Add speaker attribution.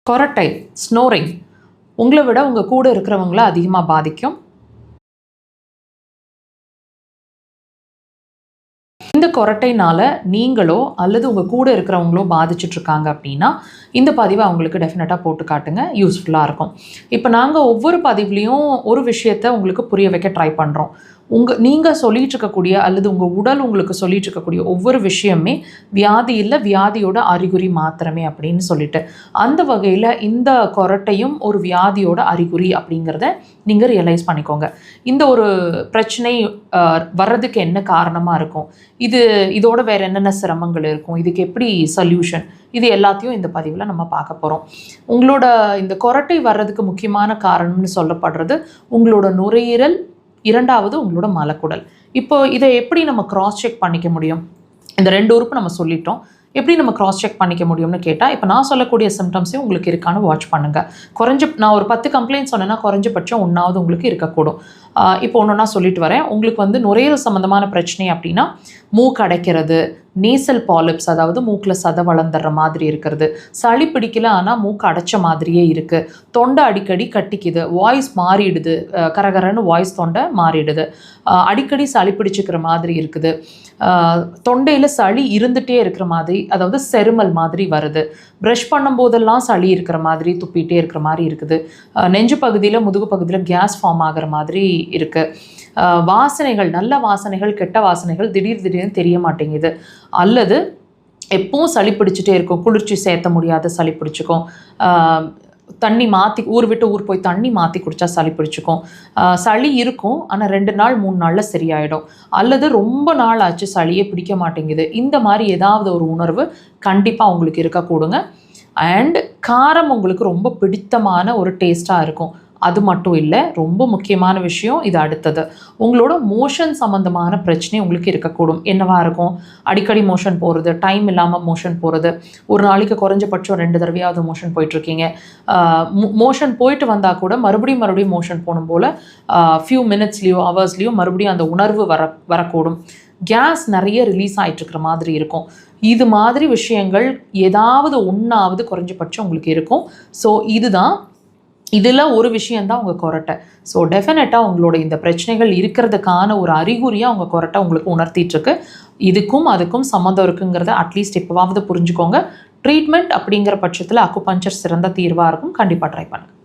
Speaker 1: கொரட்டை, ஸ்னோரிங் உங்களை விட உங்கள் கூட இருக்கிறவங்கள அதிகமாக பாதிக்கும். இந்த கொரட்டைனால் நீங்களோ அல்லது உங்கள் கூட இருக்கிறவங்களோ பாதிச்சிட்ருக்காங்க அப்படின்னா இந்த பதிவை அவங்களுக்கு டெஃபினட்டாக போட்டு காட்டுங்க, யூஸ்ஃபுல்லாக இருக்கும். இப்போ நாங்கள் ஒவ்வொரு பதிவுலேயும் ஒரு விஷயத்தை உங்களுக்கு புரிய வைக்க ட்ரை பண்ணுறோம். நீங்கள் சொல்லிகிட்டு இருக்கக்கூடிய அல்லது உங்கள் உடல் உங்களுக்கு சொல்லிகிட்டு இருக்கக்கூடிய ஒவ்வொரு விஷயமே வியாதி இல்லை, வியாதியோட அறிகுறி மாத்திரமே அப்படின்னு சொல்லிட்டு, அந்த வகையில் இந்த கொரட்டையும் ஒரு வியாதியோட அறிகுறி அப்படிங்கிறத நீங்கள் ரியலைஸ் பண்ணிக்கோங்க. இந்த ஒரு பிரச்சனை வர்றதுக்கு என்ன காரணமாக இருக்கும், இதோட வேறு என்னென்ன சிரமங்கள் இருக்கும், இதுக்கு எப்படி சொல்யூஷன், இது எல்லாத்தையும் இந்த பதிவில் நம்ம பார்க்க போகிறோம். உங்களோட இந்த கொரட்டை வர்றதுக்கு முக்கியமான காரணம்னு சொல்லப்படுறது உங்களோட நுரையீரல், இரண்டாவது உங்களோட மலக்குடல். இப்போ இதை எப்படி நம்ம கிராஸ் செக் பண்ணிக்க முடியும்? இந்த 2 உறுப்பு நம்ம சொல்லிட்டோம். எப்படி நம்ம கிராஸ் செக் பண்ணிக்க முடியும்னு கேட்டால், இப்போ நான் சொல்லக்கூடிய சிம்டம்ஸையும் உங்களுக்கு இருக்கான்னு வாட்ச் பண்ணுங்கள். நான் ஒரு 10 கம்ப்ளைண்ட் சொன்னேன்னா குறைஞ்சபட்சம் 1ஆவது உங்களுக்கு இருக்கக்கூடும். இப்போ ஒன்றா சொல்லிட்டு வரேன். உங்களுக்கு நுரையீரல் சம்மந்தமான பிரச்சனை அப்படின்னா மூக்கு அடைக்கிறது, நேசல் பாலிப்ஸ், அதாவது மூக்கில் சதை வளர்ந்துடுற மாதிரி இருக்கிறது, சளி பிடிக்கல ஆனால் மூக்கு அடைச்ச மாதிரியே இருக்குது, தொண்டை அடிக்கடி கட்டிக்குது, வாய்ஸ் மாறிடுது, கரகரன்னு வாய்ஸ் தொண்டை மாறிடுது, அடிக்கடி சளி பிடிச்சிக்கிற மாதிரி இருக்குது, தொண்டையில் சளி இருந்துகிட்டே இருக்கிற மாதிரி, அதாவது செருமல் மாதிரி வருது, ப்ரஷ் பண்ணும்போதெல்லாம் சளி இருக்கிற மாதிரி, துப்பிகிட்டே இருக்கிற மாதிரி இருக்குது, நெஞ்சு பகுதியில் முதுகு பகுதியில் கேஸ் ஃபார்ம் ஆகிற மாதிரி இருக்குது, வாசனைகள், நல்ல வாசனைகள் கெட்ட வாசனைகள் திடீர்னு தெரிய மாட்டேங்குது, அல்லது எப்பவும் சளி பிடிச்சிட்டே இருக்கும், குளிர்ச்சி சேர்த்த முடியாத சளி பிடிச்சிக்கும், தண்ணி மாற்றி ஊர் விட்டு ஊர் போய் தண்ணி மாற்றி குடித்தா சளி பிடிச்சிக்கும், சளி இருக்கும் ஆனால் 2 நாள் 3 நாளில் சரியாயிடும், அல்லது ரொம்ப நாள் ஆச்சு சளியே பிடிக்க மாட்டேங்குது, இந்த மாதிரி ஏதாவது ஒரு உணர்வு கண்டிப்பாக உங்களுக்கு இருக்கக்கூடுங்க. அண்ட் காரம் உங்களுக்கு ரொம்ப பிடித்தமான ஒரு டேஸ்ட்டாக இருக்கும். அது மட்டும் இல்லை, ரொம்ப முக்கியமான விஷயம் இது அடுத்தது, உங்களோட மோஷன் சம்மந்தமான பிரச்சனை உங்களுக்கு இருக்கக்கூடும். என்னவாக இருக்கும்? அடிக்கடி மோஷன் போகிறது, டைம் இல்லாமல் மோஷன் போகிறது, ஒரு நாளைக்கு குறைஞ்சபட்சம் 2 தடவையாவது மோஷன் போயிட்டுருக்கீங்க, மோஷன் போயிட்டு வந்தால் கூட மறுபடியும் மோஷன் போகணும் போல் ஃபியூ மினிட்ஸ்லேயோ ஹவர்ஸ்லேயோ மறுபடியும் அந்த உணர்வு வரக்கூடும், கேஸ் நிறைய ரிலீஸ் ஆகிட்டுருக்கிற மாதிரி இருக்கும். இது மாதிரி விஷயங்கள் ஏதாவது ஒன்றாவது குறைஞ்சபட்சம் உங்களுக்கு இருக்கும். ஸோ இதில் ஒரு விஷயந்தான் உங்கள் கொரட்டை. ஸோ டெஃபினட்டாக உங்களோட இந்த பிரச்சனைகள் இருக்கிறதுக்கான ஒரு அறிகுறியாக உங்கள் கொரட்டை உங்களுக்கு உணர்த்திட்டுருக்கு. இதுக்கும் அதுக்கும் சம்மந்தம் இருக்குங்கிறத அட்லீஸ்ட் இப்போவாவது புரிஞ்சுக்கோங்க. ட்ரீட்மெண்ட் அப்படிங்கிற பட்சத்தில் அக்குபஞ்சர் சிறந்த தீர்வாக இருக்கும். கண்டிப்பாக ட்ரை பண்ணுங்கள்.